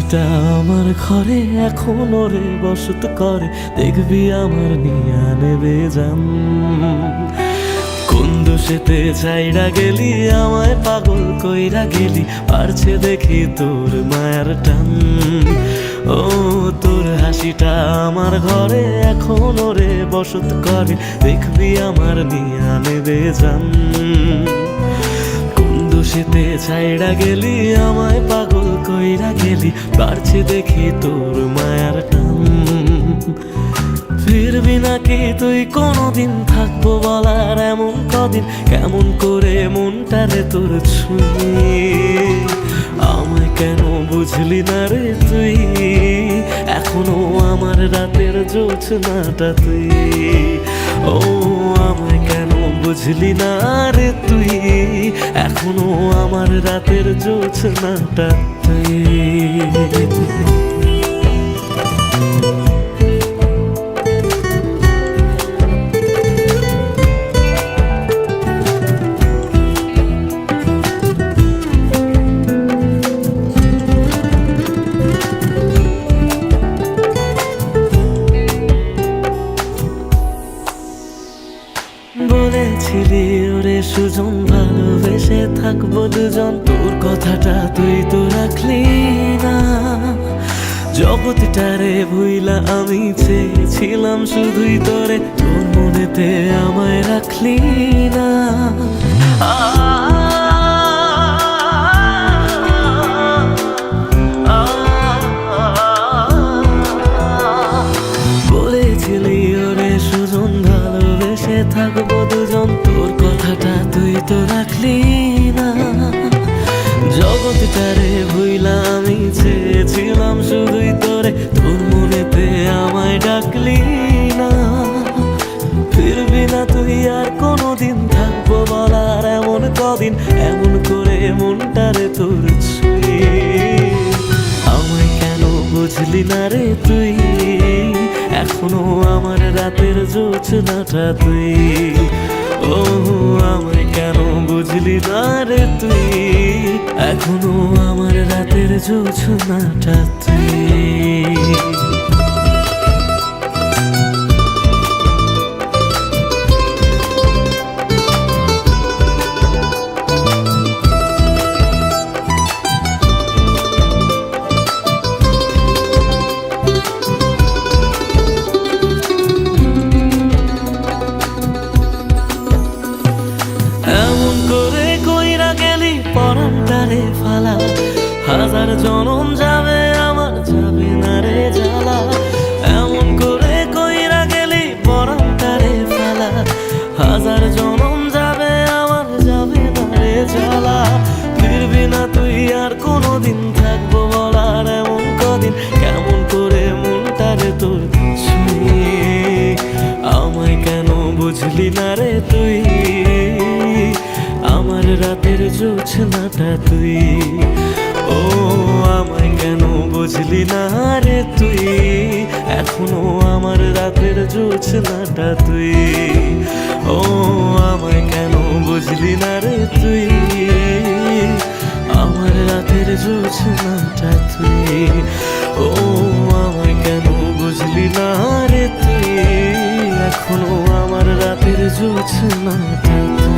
হাসিটা আমার ঘরে এখনো রে বসত করে, দেখবি আমার নিয়া নেবে জান। কোন দোষেতে চাইরা গেলি আমায় পাগল কইরা গেলি, পারছে দেখি তোর মায়ার টান। ও তোর হাসিটা আমার ঘরে এখনো রে বসত করে, দেখবি আমার নিয়া নেবে জান। দোষেতে ছাইড়া গেলি আমায় পাগল কইরা গেলি, পারছে দেখি তোর মায়ার টান। ফিরবি নাকি তুই কোনদিন, থাকবো বলার এমন কদিন, কেমন করে মনটারে তোর ছুঁয়ে। আমায় কেন বুঝলি না রে তুই, এখনো আমার রাতের জোছনাটা তুই। ও আমায় কেন বুঝলি না রে তুই, এখনো আমার রাতের জোছনাটা তুই। বলেছিলি ওরে সুজন ভালোবেসে থাকবো দুজন, তোর কথাটা তুই তো রাখলি না। জগৎটারে ভুইলা আমি চেয়েছিলাম শুধুই তোরে, তোর মনেতে আমায় রাখলি না। বলেছিলি ওরে সুজন ভালোবেসে থাকবো দুজন, তোর কথাটা তুই তো রাখলি না। জগৎটারে ভুইলা আমি চেয়েছিলাম শুধুই তোরে, তোর মনেতে আমায় ডাকলি না। ফিরবি না তুই আর কোনোদিন, থাকবো বলার এমন কদিন, এমন করে মনটারে তোর ছুঁয়ে। আমায় কেন বুঝলি না রে তুই, এখনো আমার রাতের জোছনাটা তুই। ও আমায় কেন বুঝলি না রে তুই, এখনো আমার রাতের জোছনাটা তুই। পরানটারে ফালা, হাজার জনম যাবে আমার যাবে না রে জ্বালা। এমন করে কইরা গেলি পরানটারে ফালা, হাজার জনম যাবে আমার যাবে না রে জ্বালা। ফিরবি না তুই আর কোনোদিন, থাকবো বলার এমন কদিন, কেমন করে মনটারে তোর ছুঁয়ে। আমায় কেন বুঝলি না রে তুই, আমার রাতের জোছনাটা তুই। ও আমায় কেন বুঝলি না রে তুই, এখনো আমার রাতের জোছনাটা তুই। ও আমায় কেন বুঝলি না রে তুই, আমার রাতের জোছনাটা তুই। ও আমায় কেন বুঝলি না রে তুই, এখনো আমার রাতের জোছনাটা তুই।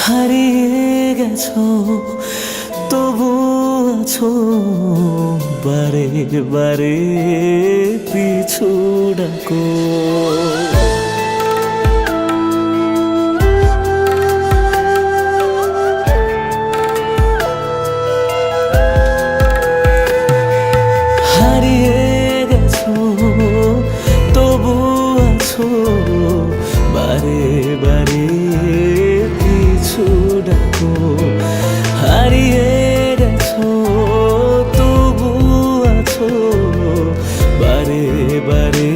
হারিয়ে গেছো তবু আছো, বারে বারে পিছু ডাকো। হারিয়ে গেছো তবু আছো, বারে বারে পিছু ডাকো। হারিয়ে গেছো তবু আছো, বারে বারে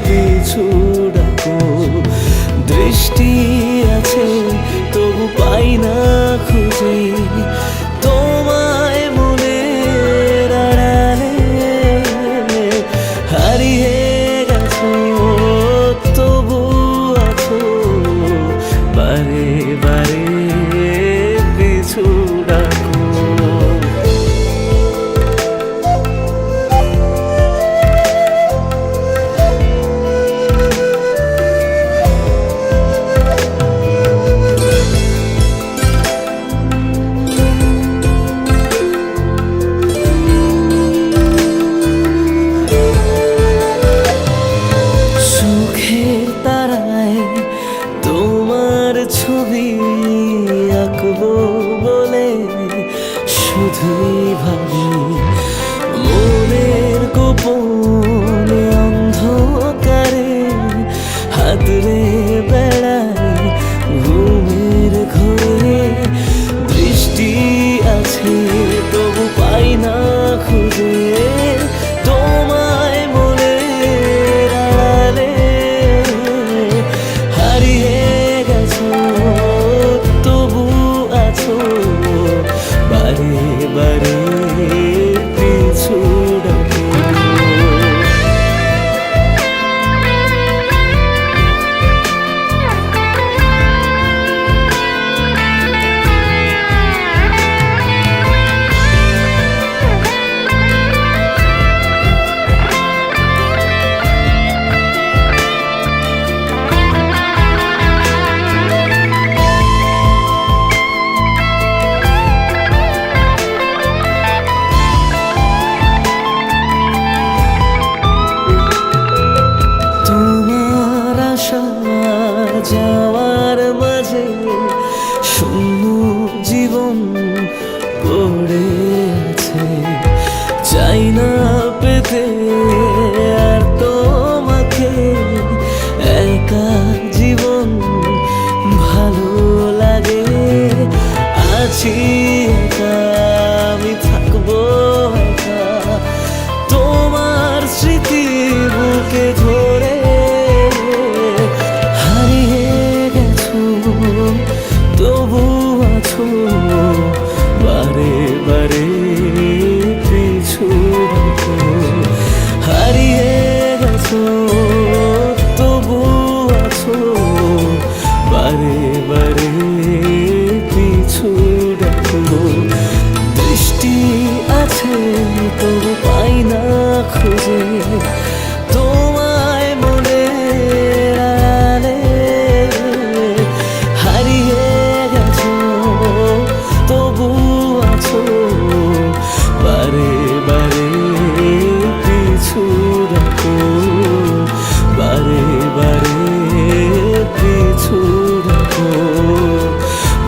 পিছু বারে পিছু ডাকো। তোমার ছবি আঁকবো বলে শুধুই ভাবি, মনের গোপনে অন্ধকারে হাতরে বেড়াই ঘুমের ঘরে। দৃষ্টি আছে তবু পাই না খুঁজে তোমায় মনের আড়ালে। হারিয়ে গেছো তবু আছো বারে বারে পিছু ডাকো। যাওয়ার মাঝে শূন্য জীবন পড়ে আছে, চাই না পেতে আর তোমাকে। একা জীবন ভালো লাগে, আছি একা আমি থাকবো একা তোমার স্মৃতি বুকে ধরে। তবু আছো বারে বারে পিছু ডাকো। হারিয়ে গেছো তবু আছো বারে বারে পিছু ডাকো। দৃষ্টি আছে তবু পাই না খুঁজে তোমায় মনের আড়ালে। হারিয়ে গেছো তবু আছো বারে বারে পিছু ডাকো। বারে বারে পিছু ডাকো।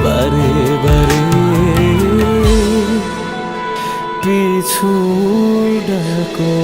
বারে বারে পিছু ডাকো।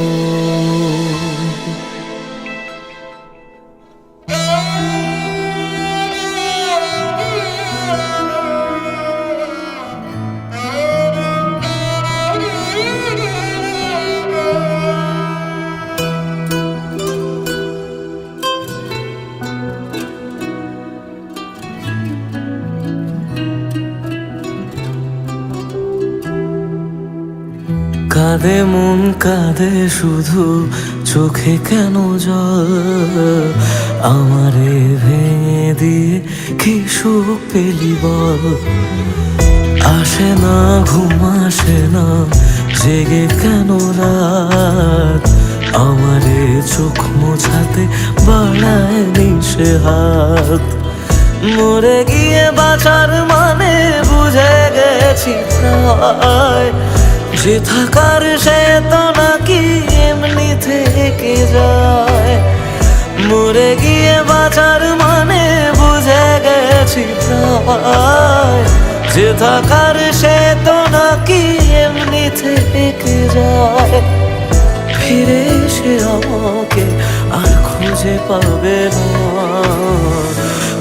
কাঁদে মন কাঁদে শুধু চোখে কেন জল, আমারে ভেঙে দিয়ে কি সুখ পেলি বল। আসে না ঘুম আসে না জেগে কেন রাত, আমারে চোখ মোছাতে বাড়ায় নিশে হাত। মরে গিয়ে বাঁচার মানে বুঝে গেছি প্রায়, যে থাকার সে তো নাকি এমনি থেকে যায়। মরে গিয়ে বাঁচার মানে বুঝে গেছি প্রায়, যে থাকার সে তো নাকি এমনি থেকে যায়। ফিরে এসে আমাকে আর খুঁজে পাবে না,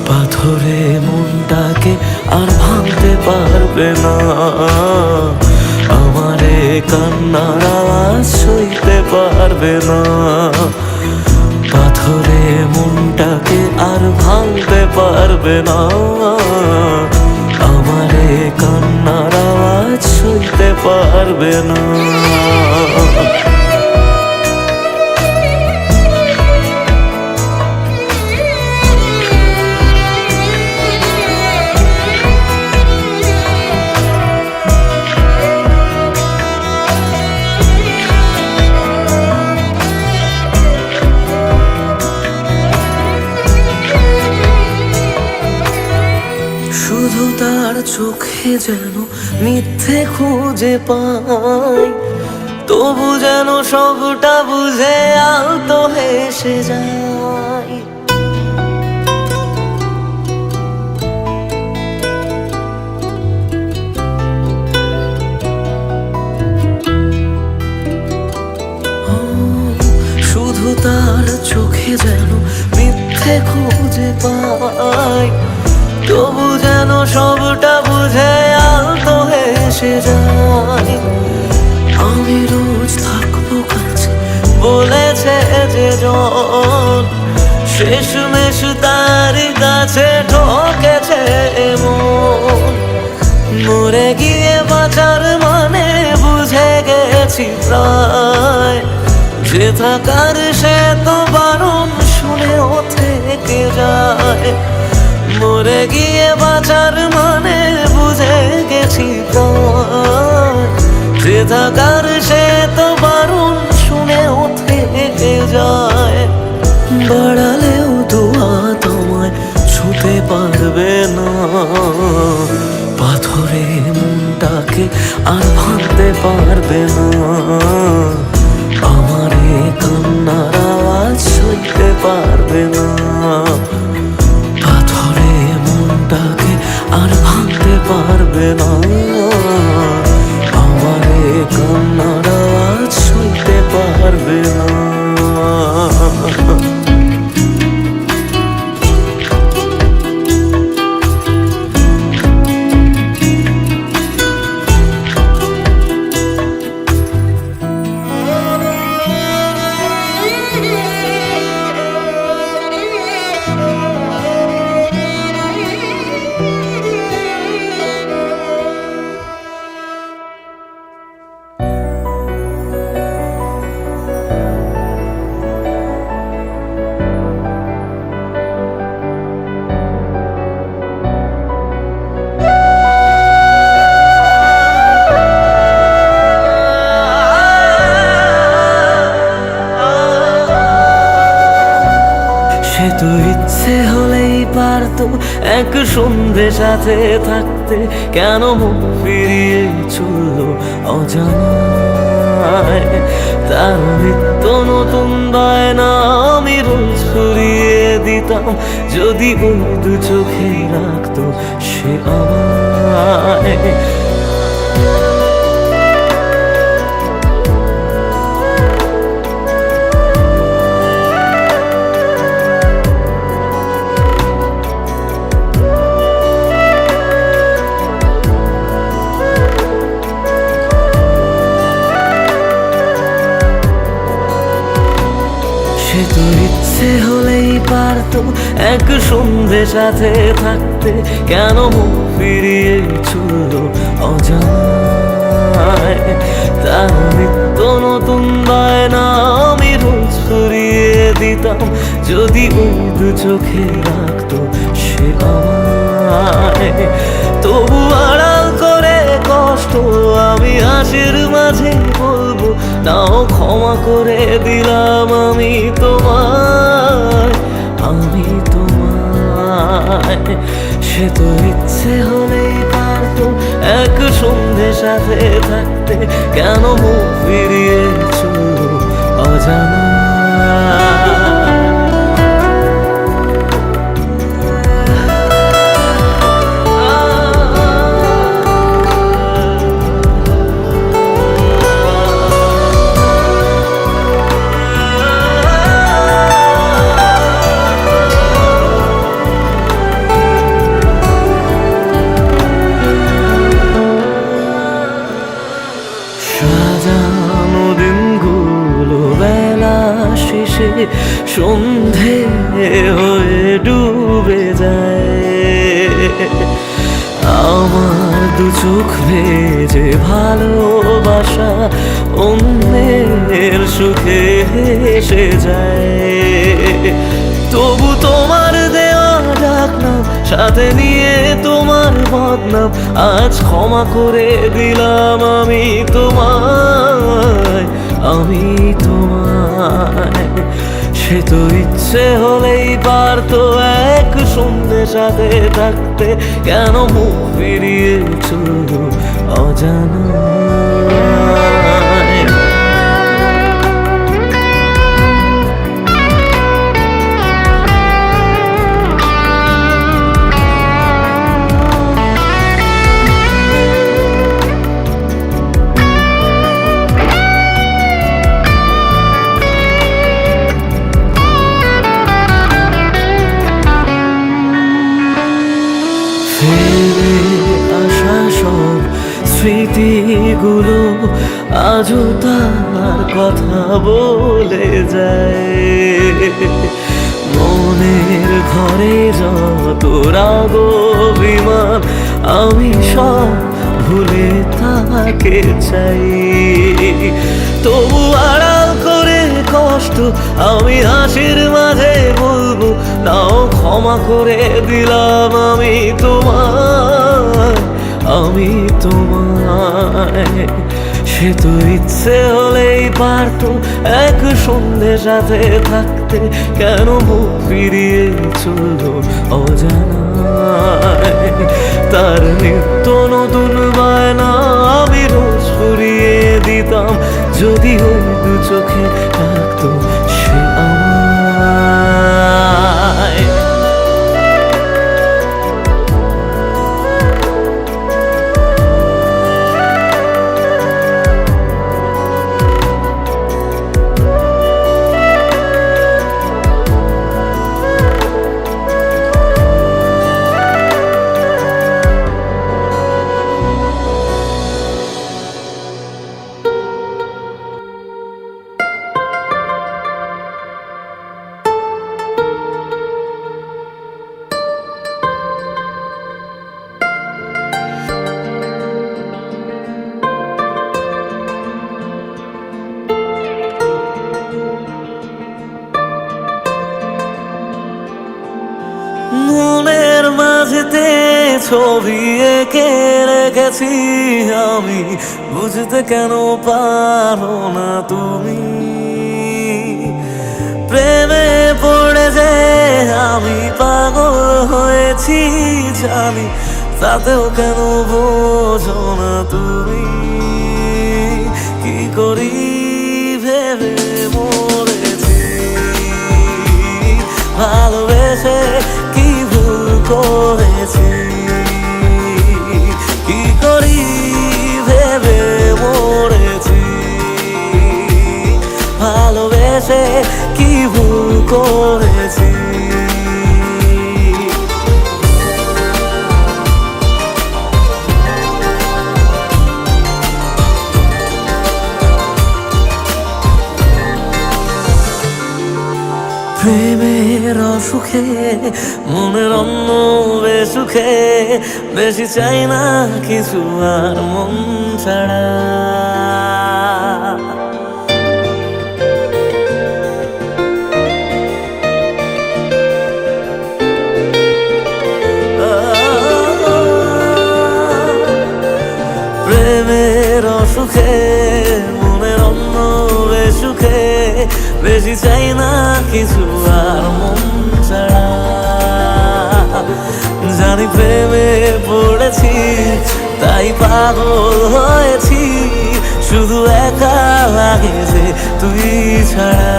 পাথরে মনটাকে আর ভাঙতে পারবে না। আমারে কান্নার আওয়াজ সইতে পারবে না, পাথরে মনটাকে আর ভাঙতে পারবে না। আমারে কান্নার আওয়াজ সইতে পারবে না। শুধু তার চোখে যেন মিথ্যে খুঁজে পাই, তবু যেন সবটা বুঝে আলতো হেসে যায়। শুধু তার চোখে যেন মিথ্যে খুঁজে পাই, তবু যেন সবটা বুঝে আলতো হেসে যায়। আমি রোজ থাকবো কাছে বলেছে যে জন, শেষমেশ তারই কাছে ঠকেছে মন। মরে গিয়ে বাঁচার মানে বুঝে গেছি প্রায়, যে থাকার সে তো বারণ শুনেও থেকে যায়। মরে গিয়ে বাঁচার মানে বুঝে গেছি প্রায়, যে থাকার সে তো বারণ শুনেও থেকে যায়। বাড়ালেও দোয়া তোমায় ছুতে পারবে না, পাথরে মনটাকে আর ভাঙতে পারবে না। আমার এ কান্নার আওয়াজ সইতে পারবে না, পাথরে মনটাকে আর ভাঙতে পারবে না। আমার এ কান্নার আওয়াজ সইতে পারবে না। সে তো ইচ্ছে হলেই পারতো এক সন্ধে সাথে থাকতে, কেন মুখ ফিরিয়ে চললো অজানায়। তার নিত্য নতুন বায়না আমি রোজ ফুরিয়ে দিতাম, যদি ওই দু চোখে রাখতো সে আমায়। সে তো ইচ্ছে হলেই পারতো এক সন্ধে সাথে থাকতে, কেন মুখ ফিরিয়ে চললো অজানায়। তার নিত্য নতুন বায়না আমি রোজ ফুরিয়ে দিতাম, যদি ওই দু চোখে রাখতো সে আমায়। তবু আড়াল করে কষ্ট আমি হাসির মাঝে বলবো, নাও ক্ষমা করে দিলাম আমি তোমায়, আমি তোমায়। সে তো ইচ্ছে হলেই পারতো এক সন্ধে সাথে থাকতে, কেন মুখ ফিরিয়ে চললো অজানায়। সাজানো দিনগুলো বেলা শেষে সন্ধে হয়ে ডুবে যায়। আমার দু চোখ ভেজে ভালোবাসা অন্যের সুখে হেসে যায়। তবু তোমার দেওয়া ডাকনাম সাথে নিয়ে তোমার বদনাম, আজ ক্ষমা করে দিলাম আমি তোমায়, আমি তোমায়। সে তো ইচ্ছে হলেই পারতো এক শূন্যে সাথে থাকতে, কেন মুখ ফিরিয়ে চলল অজানায়। ফিরে আসা সব স্মৃতিগুলো আজও তার কথা বলে যায়। মনের ঘরে যত রাগ অভিমান আমি সব ভুলে তাকে চাই। তবু আড়াল করে কষ্ট আমি হাসির মাঝে বলবো, নাও ক্ষমা করে দিলাম আমি তোমায়, আমি তোমায়। সে তো ইচ্ছে হলেই পারতো এক সন্ধ্যে সাথে থাকতে, কেন মুখ ফিরিয়ে চলল অজানায়। তার নিত্য নতুন বায়না আমি রোজ ফুরিয়ে দিতাম, যদি ওই দু চোখে থাকতো সে আমায়। মনের মাঝেতে ছবি এঁকে রেখেছি আমি, বুঝতে কেন পারো না তুমি? প্রেমে পড়ে যে আমি পাগল হয়েছি জানি, তাতেও কেন বোঝো না তুমি? কি করি ভেবে মরেছি, ভালোবেসে কি ভুল করেছি? কি করি ভেবে মরেছি, ভালোবেসে কি ভুল করেছি? প্রেমের অসুখে মনের অন্য বেসুখে, বেশি চাই না কিছু আর মন ছাড়া। প্রেমের অসুখে মনের অন্য বেসুখে, বেশি চাই না কিছু আর মন ছাড়া। জানি প্রেমে পড়েছি তাই পাগল হয়েছি, শুধু একা লাগে যে তুই ছাড়া।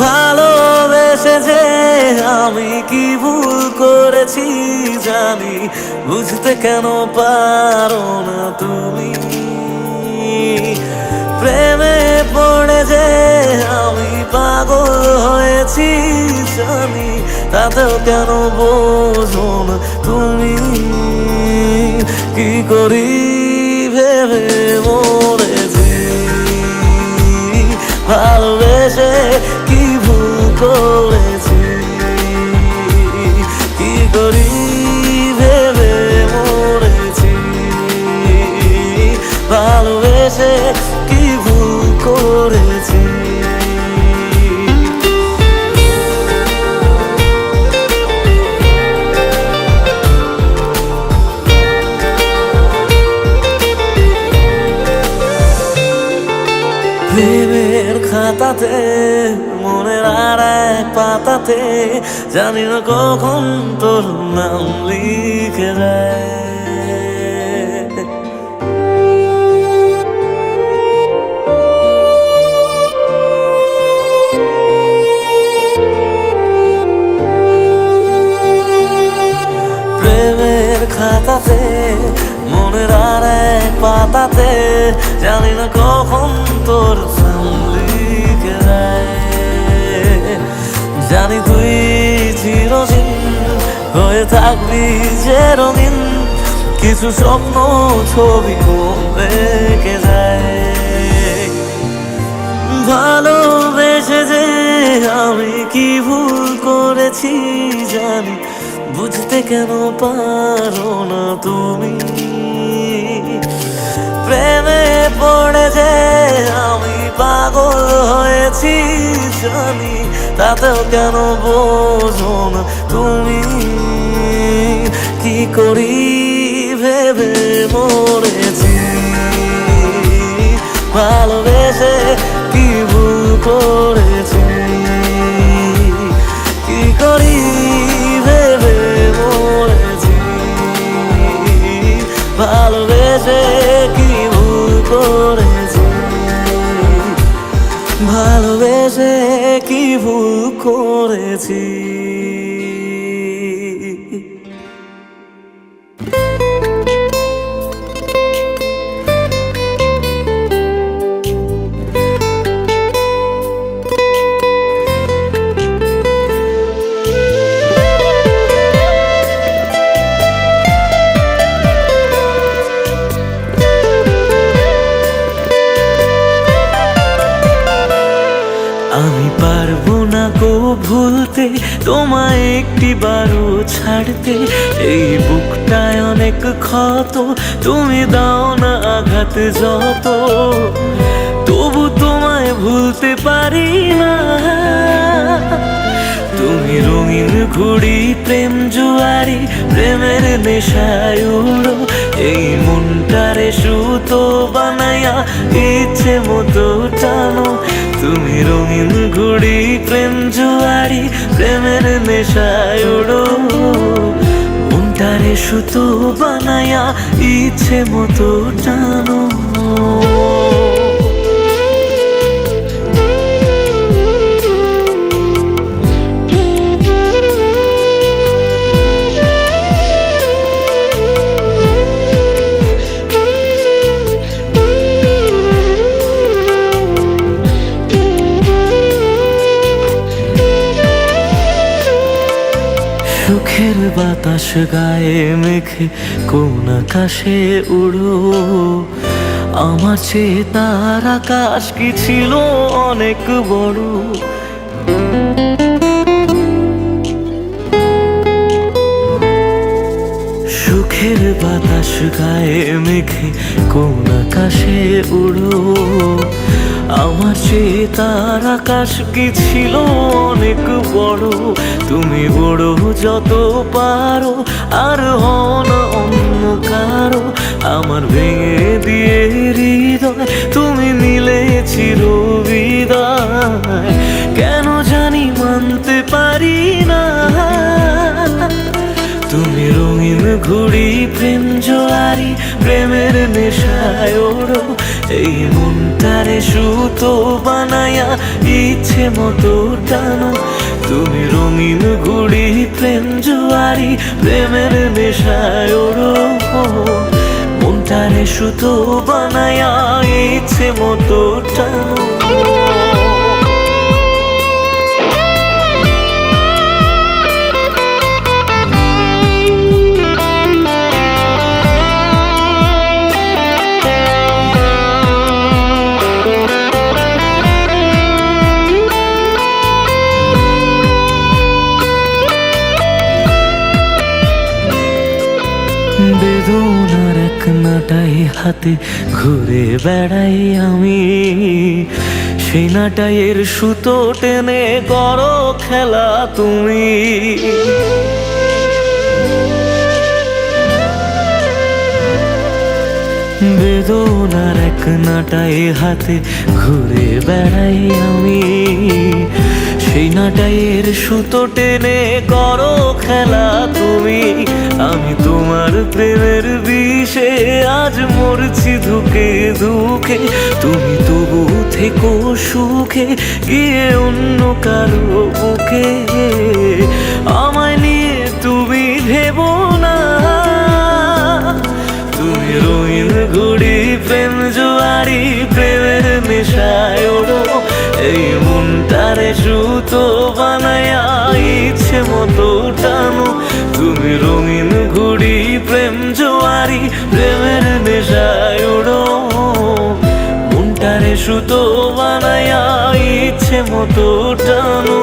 ভালোবেসে যে আমি কি ভুল করেছি জানি, বুঝতে কেন পারো না তুমি? প্রেমে পড়ে যে আমি পাগল হয়েছি জানি, তাতেও কেন বোঝো না তুমি? কি করি ভেবে মরেছি, ভালোবেসে কি ভুল করেছি? কি করি ভেবে মরেছি, ভালোবেসে কি ভুল করেছি? প্রেমের খাতা খাতাতে, মনের আর এক পাতাতে, জানি না কখন তোর নাম লিখে যায়। প্রেমের খাতাতে, মনের আর এক পাতাতে, জানি না কখন তোর নাম লিখে যায়। জানি তুই চিরদিন হয়ে থাকবি যে রঙিন, কিছু স্বপ্ন ছবি রেখে যায়। ভালোবেসে যে আমি কি ভুল করেছি জানি, বুঝতে কেন পারো না তুমি। প্রেমে পড়ে যে আমি পাগল হয়েছি জানি, তাতেও কেন বোঝো না তুমি। কি করি ভেবে মরেছি, ভালোবেসে কি ভুল করেছি। কি করি ভেবে মরেছি, ভালোবেসে কি ভুল করেছি। ভালোবেসে কি ভুল করেছি। আমি পারবো না গো ভুলতে, তোমায় একটি বারও ছাড়তে। এই বুকটায় অনেক ক্ষত, তুমি দাও না আঘাত যত, তবু তোমায় ভুলতে পারি না। তুমি রঙিন ঘুড়ি, প্রেম জুয়ারি, প্রেমের নেশায় উড়ো। এই মনটারে সুতো বানায়া ইচ্ছে মতো টানো। তুমি রঙিন ঘুড়ি, প্রেম জুয়ারি, প্রেমের নেশায় উড়ো। মনটারে সুতো বানায়া ইচ্ছে মতো টানো। সুখের বাতাস গায়ে মেখে কোন আকাশে উড়ো। আমার চেয়ে তার আকাশ কি ছিল অনেক বড়। সুখের বাতাস গায়ে মেখে কোন আকাশে উড়ো। আমার চেয়ে তার আকাশ কি ছিল অনেক বড়। তুমি বড় যত পারো, আর হও না অন্য কারো। আমার ভেঙে দিয়ে হৃদয় তুমি নিলে চিরবিদায়, কেন জানি মানতে পারি না। তুমি রঙিন ঘুড়ি, প্রেম জোয়ারি, প্রেমের নেশায় ওড়ো। এই মনটারে সুতো বানায়া ইচ্ছে মতো টানো। তুমি রঙিন ঘুড়ি, প্রেম জোয়ারি, প্রেমের নেশায় ওড়ো। মনটারে সুতো বানায়া ইচ্ছে মতো টানো। বেদনার এক নাটাই হাতে ঘুরে বেড়াই আমি। সেই নাটাইয়ের সুতো টেনে করো খেলা তুমি। দোলার এক নাটাই হাতে ঘুরে বেড়াই আমি, সেই নাটাইয়ের সুতো টেনে করো খেলা তুমি। আমি তোমার প্রেমের বিষে আজ মরছি ধুকে ধুকে, তুমি তবু থেকো সুখে গিয়ে অন্য কারো বুকে। আমায় নিয়ে তুমি ভেবো না, তুমি রঙিন ঘুড়ি প্রেম জোয়ারি প্রেমের নেশায় ওড়ো, এই মনটারে সুতো বানায়া ইচ্ছে মতো টানো। তুমি রঙিন ঘুড়ি প্রেম জোয়ারি প্রেমের নেশায় ওড়ো, মনটারে সুতো বানায়া ইচ্ছে মতো টানো।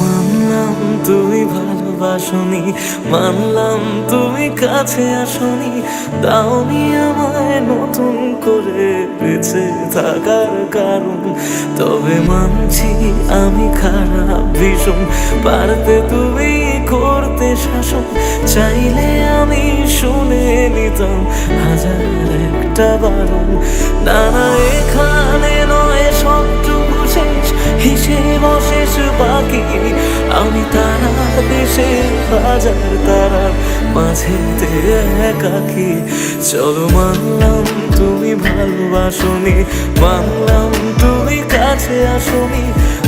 মানলাম তুমি ভালোবাসনি, মানলাম তুমি কাছে আসনি, দাওনি আমায় নতুন করে বেঁচে থাকার কারণ। তবে মানছি আমি খারাপ ভীষণ, পারতে তুমি করতে শাসন, চাইলে আমি শুনে নিতাম হাজার একটা বারণ। না না এখানে নয় সবটুকু শেষ, হিসেব শেষ বাকি, আমি তারা দেশে হাজার তারার মাঝেতে একাকি। চলো মানলাম তুমি ভালোবাসনি, মানলাম তুমি কাছে আসনি,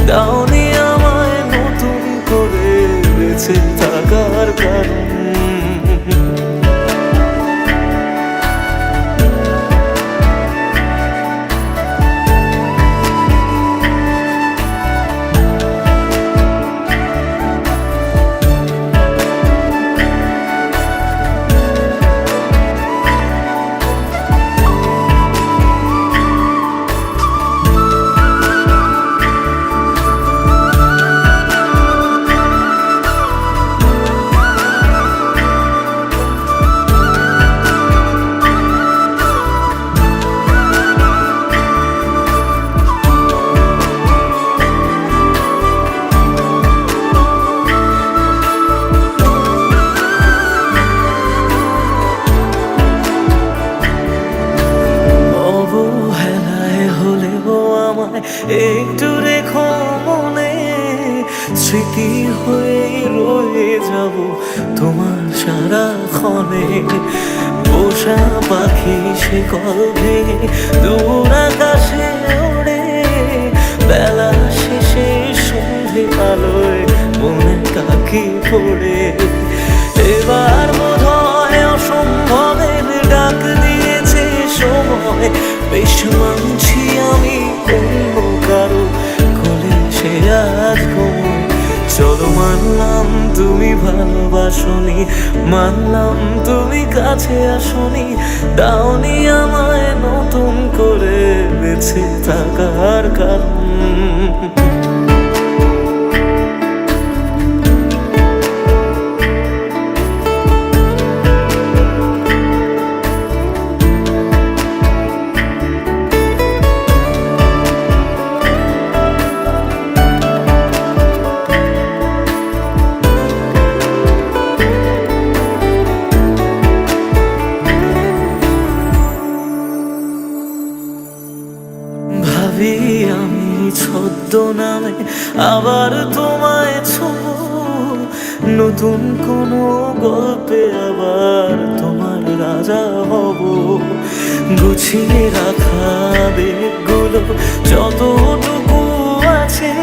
দাওনি আমায় নতুন করে বেঁচে থাকার কারণ। একটু রেখো মনে, স্মৃতি হয়ে রয়ে যাব তোমার সারাক্ষণে। পোষা পাখি সে কল ভেঙে দূর আকাশে ওড়ে, বেলা শেষে সন্ধে আলোয় মনে কাকি পড়ে। এবার বোধহয় অসম্ভবের ডাক দিয়েছে সময়, বেশ মানছি আমি অন্য কারো কোলে সে আজ ঘুমোয়। চলো মানলাম তুমি ভালোবাসনি, মানলাম তুমি কাছে আসনি, দাওনি আমায় নতুন করে বেঁচে থাকার কারণ। ভাবি আমি ছদ্মনামে আবার তোমায় ছোঁব, নতুন কোনো গল্পে আবার তোমার রাজা হব। গুছিয়ে রাখা বেগগুলো যতটুকু আছে,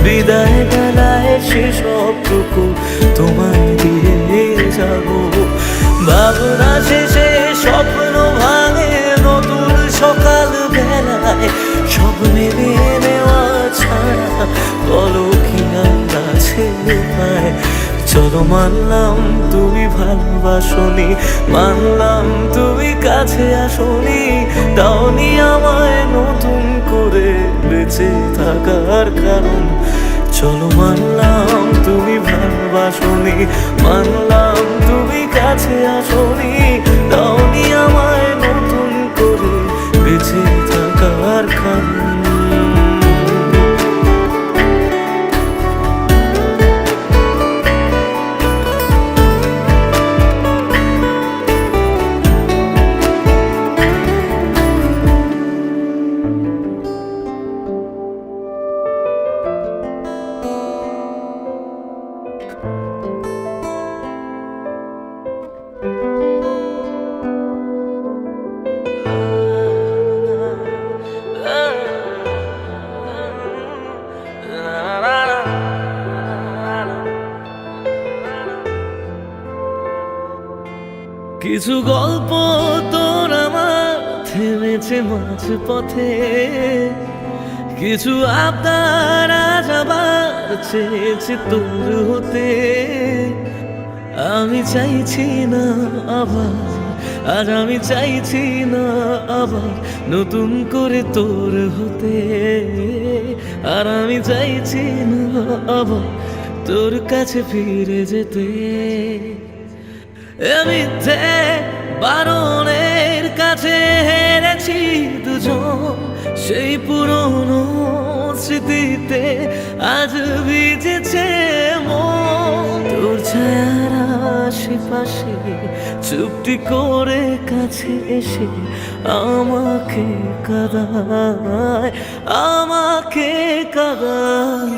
বিদায় বেলায় সেসবটুকু তোমায় দিয়ে যাব। ভাবনা শেষে স্বপ্ন ভাঙে নতুন সকাল বেলায়, সব মেনে নেওয়া ছাড়া চলো মানলাম তুমি ভালোবাসনি, মানলাম তুমি কাছে আসনি, দাওনি আমায় নতুন করে বেঁচে থাকার কারণ। চলো মানলাম তুমি ভালোবাসনি, মানলাম তুমি কাছে আসনি, দাওনি আমায় নতুন করে বেঁচে থাকার কারণ। কিছু গল্প তোর আমার থেমেছে মাঝ পথে, কিছু আবদার আজ আবার চেয়েছে তোর হতে। আমি চাইছি না আবার, আজ আমি চাইছি না আবার নতুন করে তোর হতে। আর আমি চাইছি না আবার তোর কাছে ফিরে যেতে। মিথ্যে বারণের কাছে হেরেছি দুজন, সেই পুরনো স্মৃতিতে আজ ভিজেছে মন। তোর ছায়ার আশেপাশে চুপটি করে কাছে এসে আমাকে কাঁদায়, আমাকে কাঁদায়।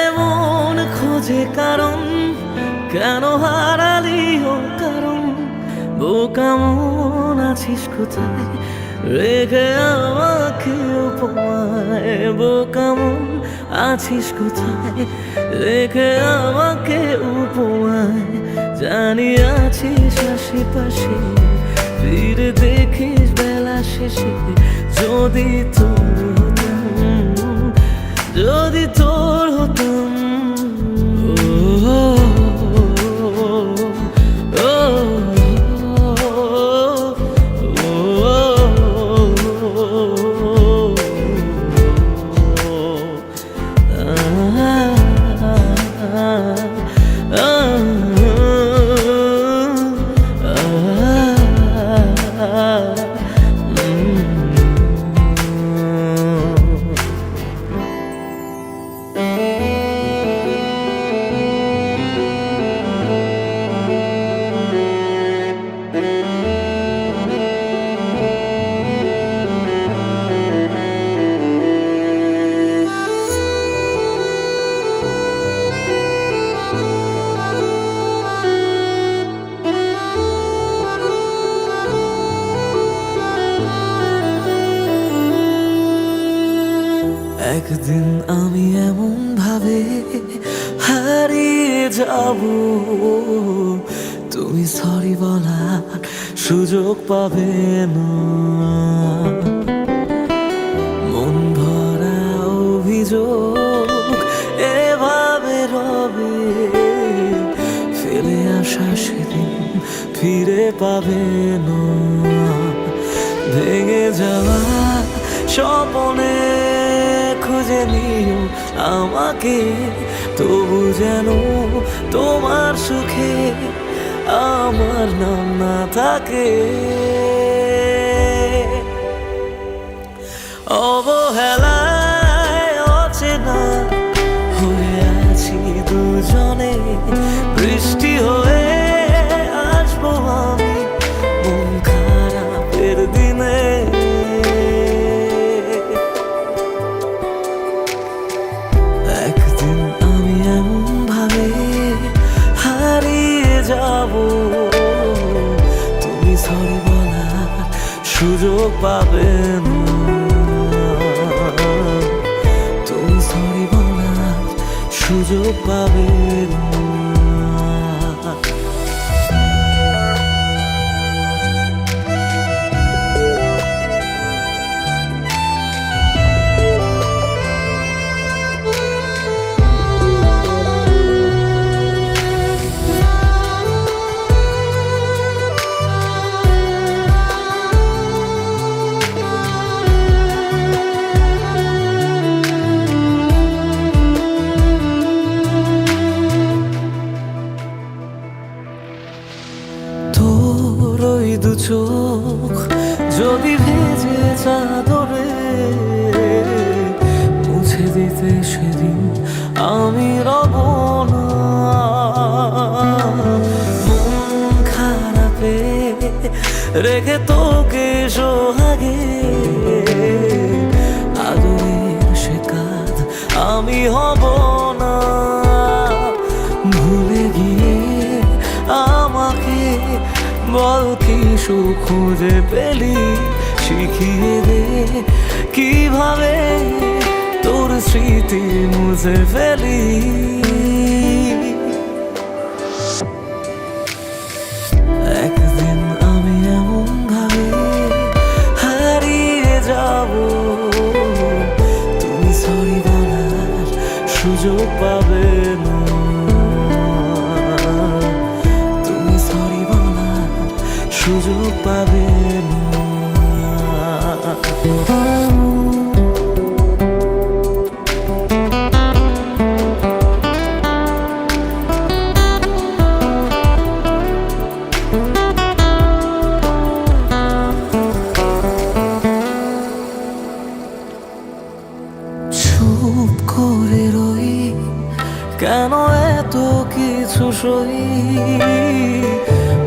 এমন খোঁজে কারণ, কেন হারালি ও কারণ, বোকা মন আছিস কোথায় রেখে আমাকে উপমায়। বোকা মন আছিস কোথায় রেখে আমাকে উপমায়। জানি আছিস আশেপাশে, ফিরে দেখিস বেলা শেষে। যদি তোর হতাম, যদি তোর হতাম। একদিন আমি এমন ভাবে হারিয়ে যাব, তুমি সরি বলার সুযোগ পাবে না। মন ভরা অভিযোগ এভাবে রবে, ফেলে আসা সেদিন ফিরে পাবে না। ভেঙে যাওয়া স্বপ্নে খুঁজে নিও আমাকে, তবু যেন তোমার সুখে আমার নাম না থাকে। অবহেলায় অচেনা হয়ে আছি দুজনে, বৃষ্টি হয়ে আসবো আমি মন খারাপের দিনে। একদিন আমি এমন ভাবে হারিয়ে যাব, তুমি সরি বলার সুযোগ পাবে না, তুমি সরি বলার সুযোগ পাবে না। তোর ওই দু চোখ যদি ভেজে চাদরে মুছে দিতে সেদিন আমি রব না, মন খারাপে রেখে তোকে সোহাগে আদরের সে কাজ আমি হব না। ভুলে গিয়ে আমাকে বল কি সুখ খুঁজে পেলি, শিখিয়ে দে কিভাবে তোর স্মৃতি মুছে ফেলি। একদিন আমি এমন ভাবে হারিয়ে যাব, তুমি সরি বলার সুযোগ পাবে না, তুমি সরি বলার সুযোগ পাবে না। চুপ করে রই কেন এত কিছু সই,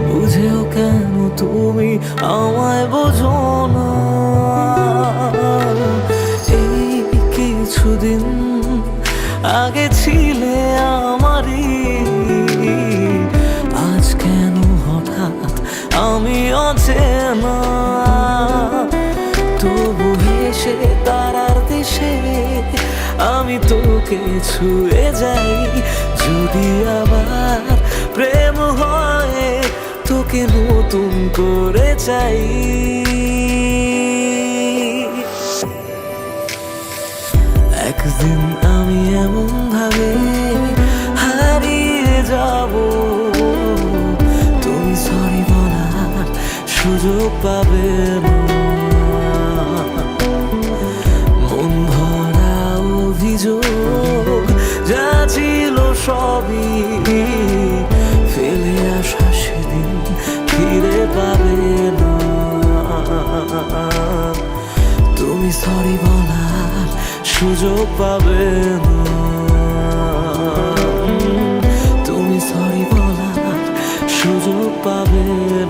বুঝেও কেন তুমি আমায় বোঝো না। এই কিছুদিন আগে ছিলে আমারই, আজ কেন হঠাৎ আমি অচেনা। তবু হেসে তারার দেশে আমি তোকে ছুঁয়ে যাই, যদি আবার প্রেম হয় তোকে নতুন করে চাই। একদিন আমি এমন ভাবে হারিয়ে যাব, তুমি সরি বলার সুযোগ পাবে না। মন ভরা অভিযোগ যা ছিল সবই ফেলে আসা সেদিন ফিরে পাবে না। তুমি সরি বলার সুযোগ পাবে না, তুমি সরি বলার সুযোগ পাবে না।